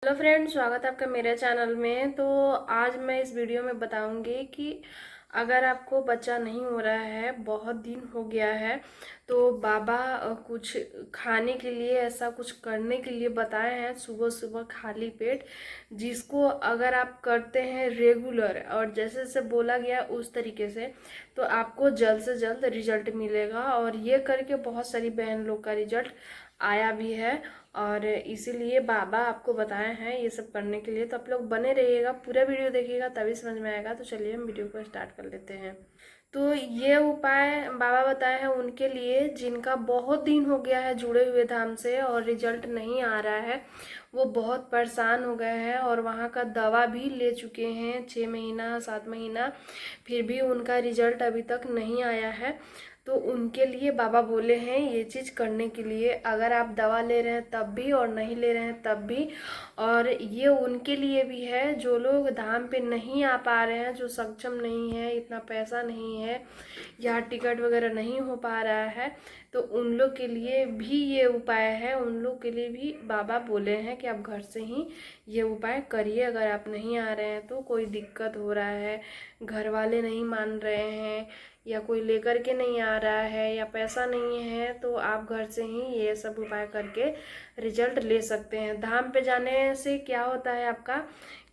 Hello friends, स्वागत है आपका मेरे चैनल में। तो आज मैं इस वीडियो में बताऊंगी कि अगर आपको बच्चा नहीं हो रहा है, बहुत दिन हो गया है, तो बाबा कुछ खाने के लिए, ऐसा कुछ करने के लिए बताए हैं सुबह सुबह खाली पेट, जिसको अगर आप करते हैं रेगुलर और जैसे जैसे बोला गया उस तरीके से, तो आपको जल्द से जल्द रिजल्ट मिलेगा। और ये करके बहुत सारी बहन लोग का रिजल्ट आया भी है, और इसीलिए बाबा आपको बताए हैं ये सब करने के लिए। तो आप लोग बने रहिएगा, पूरा वीडियो देखिएगा तभी समझ में आएगा। तो चलिए हम वीडियो को स्टार्ट कर लेते हैं। तो ये उपाय बाबा बताए हैं उनके लिए जिनका बहुत दिन हो गया है जुड़े हुए धाम से और रिजल्ट नहीं आ रहा है। वो बहुत परेशान हो गए हैं और वहाँ का दवा भी ले चुके हैं 6 महीना 7 महीना, फिर भी उनका रिजल्ट अभी तक नहीं आया है। तो उनके लिए बाबा बोले हैं ये चीज़ करने के लिए, अगर आप दवा ले रहे हैं तब भी और नहीं ले रहे हैं तब भी। और ये उनके लिए भी है जो लोग धाम पे नहीं आ पा रहे हैं, जो सक्षम नहीं है, इतना पैसा नहीं है या टिकट वगैरह नहीं हो पा रहा है, तो उन लोग के लिए भी ये उपाय है। उन लोग के लिए भी बाबा बोले हैं कि आप घर से ही ये उपाय करिए। अगर आप नहीं आ रहे हैं तो कोई दिक्कत हो रहा है, घर वाले नहीं मान रहे हैं या कोई लेकर के नहीं आ रहा है या पैसा नहीं है, तो आप घर से ही ये सब उपाय करके रिजल्ट ले सकते हैं। धाम पे जाने से क्या होता है आपका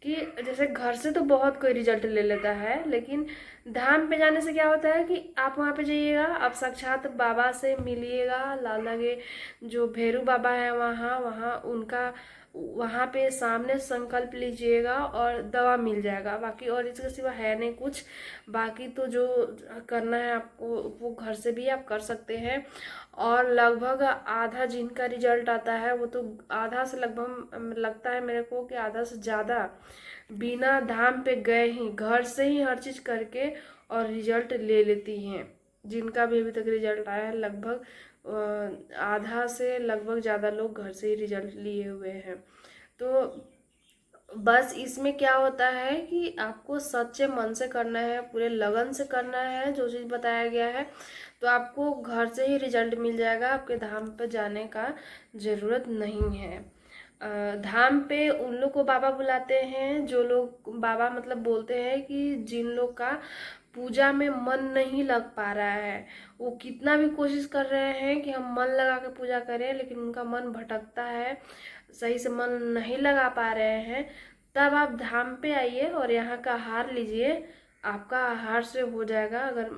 कि जैसे घर से तो बहुत कोई रिजल्ट ले लेता है, लेकिन धाम पे जाने से क्या होता है कि आप वहाँ पे जाइएगा, आप साक्षात बाबा से मिलिएगा। लाल लगे जो भैरू बाबा है वहाँ वहाँ उनका वहाँ पे सामने संकल्प लीजिएगा और दवा मिल जाएगा। बाकी और इसके सिवा है नहीं कुछ। बाकी तो जो करना है आपको वो घर से भी आप कर सकते हैं। और लगभग आधा जिनका रिजल्ट आता है वो तो आधा से लगभग लगता है मेरे को कि आधा से ज़्यादा बिना धाम पे गए ही घर से ही हर चीज़ करके और रिजल्ट ले लेती हैं। जिनका भी अभी तक रिजल्ट आया है लगभग आधा से लगभग ज़्यादा लोग घर से ही रिजल्ट लिए हुए हैं। तो बस इसमें क्या होता है कि आपको सच्चे मन से करना है, पूरे लगन से करना है जो चीज़ बताया गया है, तो आपको घर से ही रिजल्ट मिल जाएगा। आपके धाम पे जाने का ज़रूरत नहीं है। धाम पे उन लोग को बाबा बुलाते हैं जो लोग, बाबा मतलब बोलते हैं कि जिन लोग का पूजा में मन नहीं लग पा रहा है, वो कितना भी कोशिश कर रहे हैं कि हम मन लगा के पूजा करें, लेकिन उनका मन भटकता है, सही से मन नहीं लगा पा रहे हैं, तब आप धाम पे आइए और यहाँ का आहार लीजिए। आपका आहार से हो जाएगा अगर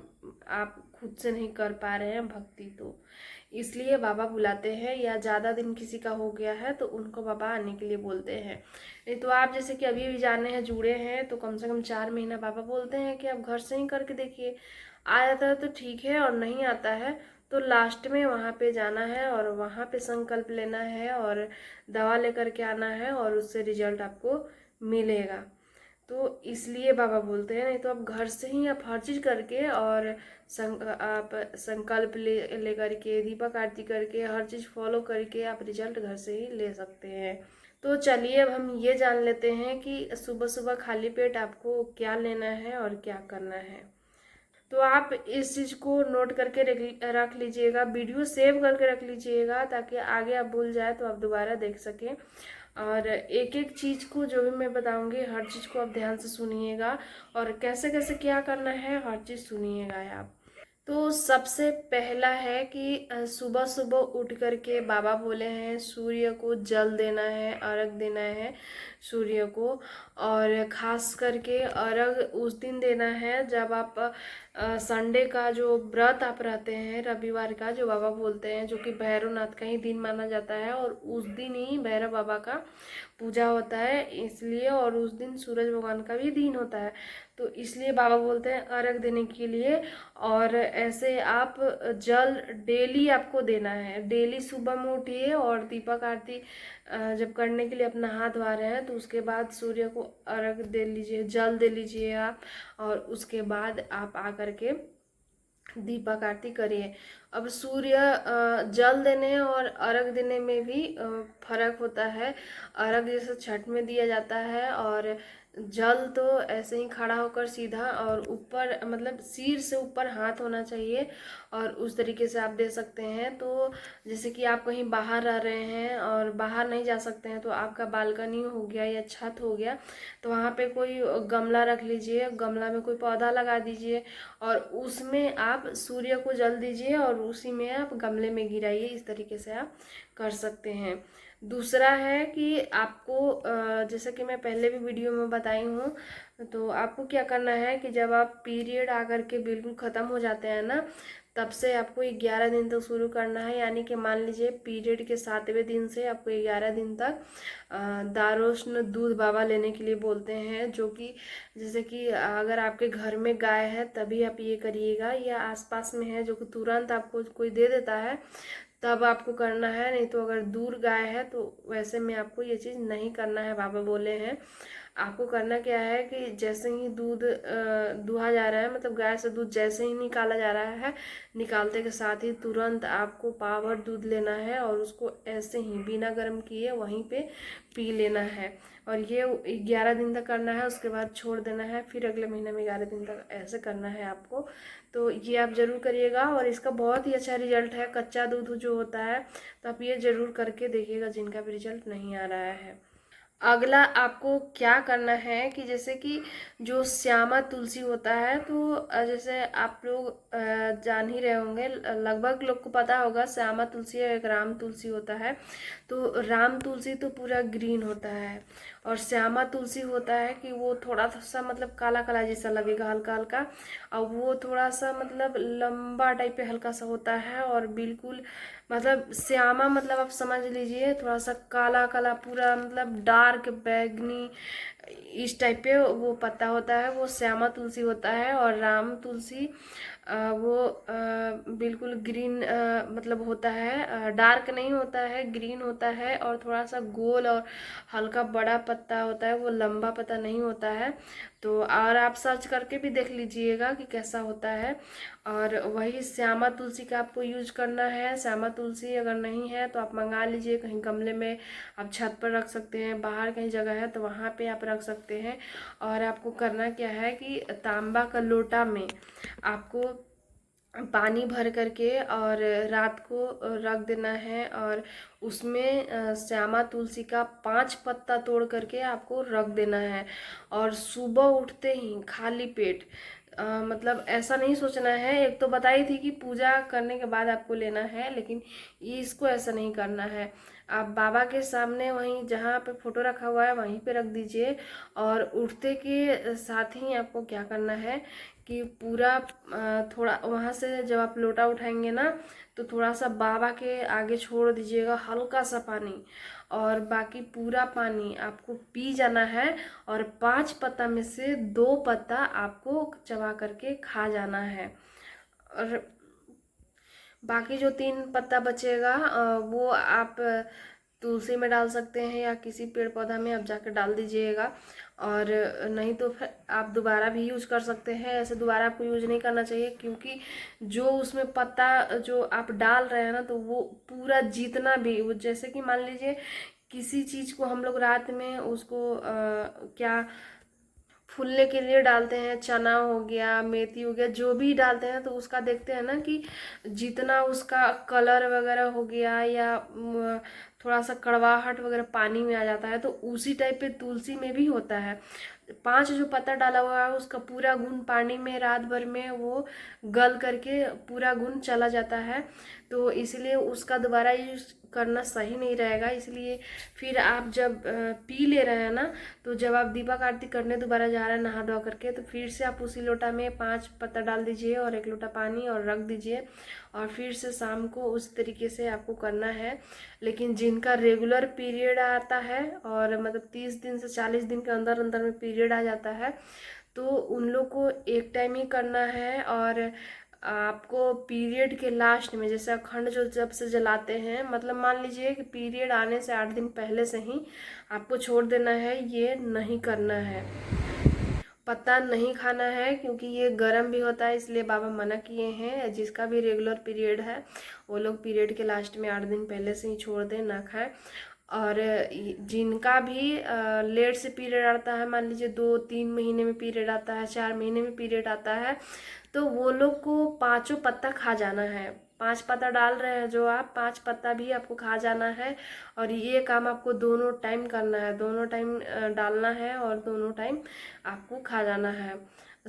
आप खुद से नहीं कर पा रहे हैं भक्ति तो। इसलिए बाबा बुलाते हैं, या ज़्यादा दिन किसी का हो गया है तो उनको बाबा आने के लिए बोलते हैं। नहीं तो आप जैसे कि अभी भी जाने हैं, जुड़े हैं, तो कम से कम 4 महीना बाबा बोलते हैं कि आप घर से ही करके देखिए। आ जाता है तो ठीक है, और नहीं आता है तो लास्ट में वहाँ पे जाना है और वहाँ पे संकल्प लेना है और दवा लेकर के आना है और उससे रिजल्ट आपको मिलेगा। तो इसलिए बाबा बोलते हैं, नहीं तो आप घर से ही आप हर चीज़ करके और आप संकल्प ले करके, दीपक आरती करके, हर चीज़ फॉलो करके आप रिजल्ट घर से ही ले सकते हैं। तो चलिए अब हम ये जान लेते हैं कि सुबह सुबह खाली पेट आपको क्या लेना है और क्या करना है। तो आप इस चीज़ को नोट करके रख लीजिएगा, वीडियो सेव करके रख लीजिएगा, ताकि आगे आप भूल जाए तो आप दोबारा देख सकें। और एक एक चीज़ को जो भी मैं बताऊंगी हर चीज़ को आप ध्यान से सुनिएगा, और कैसे कैसे क्या करना है हर चीज़ सुनिएगा आप। तो सबसे पहला है कि सुबह सुबह उठ करके बाबा बोले हैं सूर्य को जल देना है, अर्घ देना है सूर्य को। और खास करके अर्घ उस दिन देना है जब आप संडे का जो व्रत आप रहते हैं, रविवार का जो बाबा बोलते हैं, जो कि भैरवनाथ का ही दिन माना जाता है, और उस दिन ही भैरव बाबा का पूजा होता है इसलिए, और उस दिन सूरज भगवान का भी दिन होता है, तो इसलिए बाबा बोलते हैं अर्घ देने के लिए। और ऐसे आप जल डेली आपको देना है, डेली सुबह में उठिए और दीपक आरती जब करने के लिए अपना हाथ धो रहे हैं तो उसके बाद सूर्य को अर्घ दे लीजिए, जल दे लीजिए आप, और उसके बाद आप आकर के दीपक आरती करिए। अब सूर्य जल देने और अर्घ देने में भी फर्क होता है। अर्घ जैसे छठ में दिया जाता है, और जल तो ऐसे ही खड़ा होकर सीधा और ऊपर मतलब सिर से ऊपर हाथ होना चाहिए, और उस तरीके से आप दे सकते हैं। तो जैसे कि आप कहीं बाहर रह रहे हैं और बाहर नहीं जा सकते हैं, तो आपका बालकनी हो गया या छत हो गया, तो वहाँ पे कोई गमला रख लीजिए, गमला में कोई पौधा लगा दीजिए और उसमें आप सूर्य को जल दीजिए और उसी में आप गमले में गिराइए। इस तरीके से आप कर सकते हैं। दूसरा है कि आपको जैसे कि मैं पहले भी वीडियो में बताई हूँ, तो आपको क्या करना है कि जब आप पीरियड आकर के बिल्कुल ख़त्म हो जाते हैं ना, तब से आपको 11 दिन तक शुरू करना है। यानी कि मान लीजिए पीरियड के 7वें दिन से आपको 11 दिन तक दारोश्न दूध बाबा लेने के लिए बोलते हैं, जो कि जैसे कि अगर आपके घर में गाय है तभी आप ये करिएगा, या आसपास में है जो कि तुरंत आपको कोई दे देता है तब आपको करना है। नहीं तो अगर दूर गाय है तो वैसे में आपको ये चीज़ नहीं करना है, बाबा बोले हैं। आपको करना क्या है कि जैसे ही दूध दुहा जा रहा है, मतलब गाय से दूध जैसे ही निकाला जा रहा है, निकालते के साथ ही तुरंत आपको पावर दूध लेना है और उसको ऐसे ही बिना गर्म किए वहीं पे पी लेना है। और ये 11 दिन तक करना है, उसके बाद छोड़ देना है, फिर अगले महीने में 11 दिन तक ऐसे करना है आपको। तो ये आप ज़रूर करिएगा और इसका बहुत ही अच्छा रिजल्ट है। कच्चा दूध जो होता है, तो आप ये ज़रूर करके देखिएगा जिनका भी रिजल्ट नहीं आ रहा है। अगला आपको क्या करना है कि जैसे कि जो श्यामा तुलसी होता है, तो जैसे आप लोग जान ही रहे होंगे, लगभग लोग को पता होगा श्यामा तुलसी और एक राम तुलसी होता है। तो राम तुलसी तो पूरा ग्रीन होता है, और श्यामा तुलसी होता है कि वो थोड़ा सा मतलब काला काला जैसा लगेगा, हल्का हल्का, और वो थोड़ा सा मतलब लंबा टाइप पे हल्का सा होता है, और बिल्कुल मतलब श्यामा मतलब आप समझ लीजिए थोड़ा सा काला काला पूरा मतलब डार्क बैगनी इस टाइप पे वो पत्ता होता है, वो श्यामा तुलसी होता है। और राम तुलसी वो बिल्कुल ग्रीन मतलब होता है, डार्क नहीं होता है, ग्रीन होता है, और थोड़ा सा गोल और हल्का बड़ा पत्ता होता है, वो लंबा पत्ता नहीं होता है। तो और आप सर्च करके भी देख लीजिएगा कि कैसा होता है। और वही श्यामा तुलसी का आपको यूज करना है। श्यामा तुलसी अगर नहीं है तो आप मंगा लीजिए, कहीं गमले में आप छत पर रख सकते हैं, बाहर कहीं जगह है तो वहाँ पे आप रख सकते हैं। और आपको करना क्या है कि तांबा का लोटा में आपको पानी भर करके और रात को रख देना है, और उसमें श्यामा तुलसी का 5 पत्ता तोड़ करके आपको रख देना है। और सुबह उठते ही खाली पेट मतलब ऐसा नहीं सोचना है, एक तो बताई थी कि पूजा करने के बाद आपको लेना है, लेकिन इसको ऐसा नहीं करना है। आप बाबा के सामने वहीं जहाँ पे फोटो रखा हुआ है वहीं पे रख दीजिए, और उठते के साथ ही आपको क्या करना है कि पूरा थोड़ा वहाँ से जब आप लोटा उठाएंगे ना, तो थोड़ा सा बाबा के आगे छोड़ दीजिएगा हल्का सा पानी, और बाकी पूरा पानी आपको पी जाना है। और 5 पत्ता में से 2 पत्ता आपको चबा करके खा जाना है, और बाकी जो 3 पत्ता बचेगा वो आप तुलसी में डाल सकते हैं या किसी पेड़ पौधा में आप जाकर डाल दीजिएगा। और नहीं तो फिर आप दोबारा भी यूज कर सकते हैं। ऐसे दोबारा आपको यूज नहीं करना चाहिए, क्योंकि जो उसमें पत्ता जो आप डाल रहे हैं ना, तो वो पूरा जितना भी वो जैसे कि मान लीजिए किसी चीज़ को हम लोग रात में उसको क्या फूलने के लिए डालते हैं, चना हो गया, मेथी हो गया, जो भी डालते हैं, तो उसका देखते हैं ना कि जितना उसका कलर वगैरह हो गया या थोड़ा सा कड़वाहट वगैरह पानी में आ जाता है, तो उसी टाइप पे तुलसी में भी होता है। 5 जो पत्ता डाला हुआ है उसका पूरा गुण पानी में रात भर में वो गल करके पूरा गुण चला जाता है, तो इसलिए उसका दोबारा यूज करना सही नहीं रहेगा। इसलिए फिर आप जब पी ले रहे हैं ना, तो जब आप दीपक आरती करने दोबारा जा रहे हैं नहा धोआ करके, तो फिर से आप उसी लोटा में 5 पत्ता डाल दीजिए और 1 लोटा पानी और रख दीजिए, और फिर से शाम को उस तरीके से आपको करना है। लेकिन जिनका रेगुलर पीरियड आता है और मतलब 30 दिन से 40 दिन के अंदर अंदर में पीरियड आ जाता है, तो उन लोग को एक टाइम ही करना है। और आपको पीरियड के लास्ट में जैसे अखंड जो जब से जलाते हैं, मतलब मान लीजिए कि पीरियड आने से 8 दिन पहले से ही आपको छोड़ देना है, ये नहीं करना है। पत्ता नहीं खाना है, क्योंकि ये गर्म भी होता है, इसलिए बाबा मना किए हैं। जिसका भी रेगुलर पीरियड है वो लोग पीरियड के लास्ट में 8 दिन पहले से ही छोड़ दें, ना खाएं। और जिनका भी लेट से पीरियड आता है, मान लीजिए 2-3 महीने में पीरियड आता है, 4 महीने में पीरियड आता है, तो वो लोग को 5 पत्ता खा जाना है। 5 पत्ता डाल रहे हैं जो आप, 5 पत्ता भी आपको खा जाना है। और ये काम आपको दोनों टाइम करना है, दोनों टाइम डालना है और दोनों टाइम आपको खा जाना है।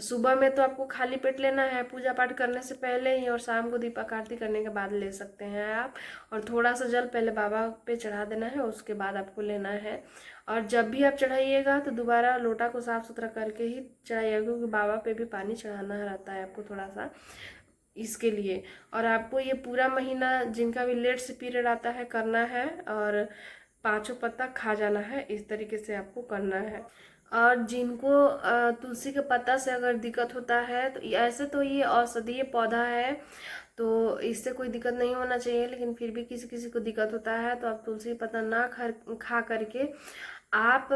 सुबह में तो आपको खाली पेट लेना है पूजा पाठ करने से पहले ही, और शाम को दीपक आरती करने के बाद ले सकते हैं आप। और थोड़ा सा जल पहले बाबा पे चढ़ा देना है, उसके बाद आपको लेना है। और जब भी आप चढ़ाइएगा तो दोबारा लोटा को साफ सुथरा करके ही चढ़ाइएगा, क्योंकि बाबा पे भी पानी चढ़ाना रहता है आपको थोड़ा सा, इसके लिए। और आपको ये पूरा महीना जिनका भी लेट से पीरियड आता है करना है, और 5 पत्ता खा जाना है, इस तरीके से आपको करना है। और जिनको तुलसी के पत्ता से अगर दिक्कत होता है, तो ऐसे तो ये औषधीय पौधा है, तो इससे कोई दिक्कत नहीं होना चाहिए, लेकिन फिर भी किसी किसी को दिक्कत होता है, तो आप तुलसी पत्ता ना खा करके आप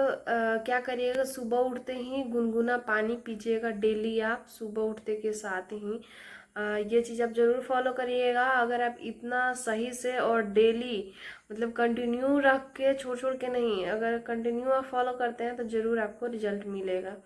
क्या करिएगा, सुबह उठते ही गुनगुना पानी पीजिएगा डेली, आप सुबह उठते के साथ ही। ये चीज़ आप ज़रूर फॉलो करिएगा। अगर आप इतना सही से और डेली, मतलब कंटिन्यू रख के, छोड़ छोड़ के नहीं, अगर कंटिन्यू आप फॉलो करते हैं तो ज़रूर आपको रिजल्ट मिलेगा।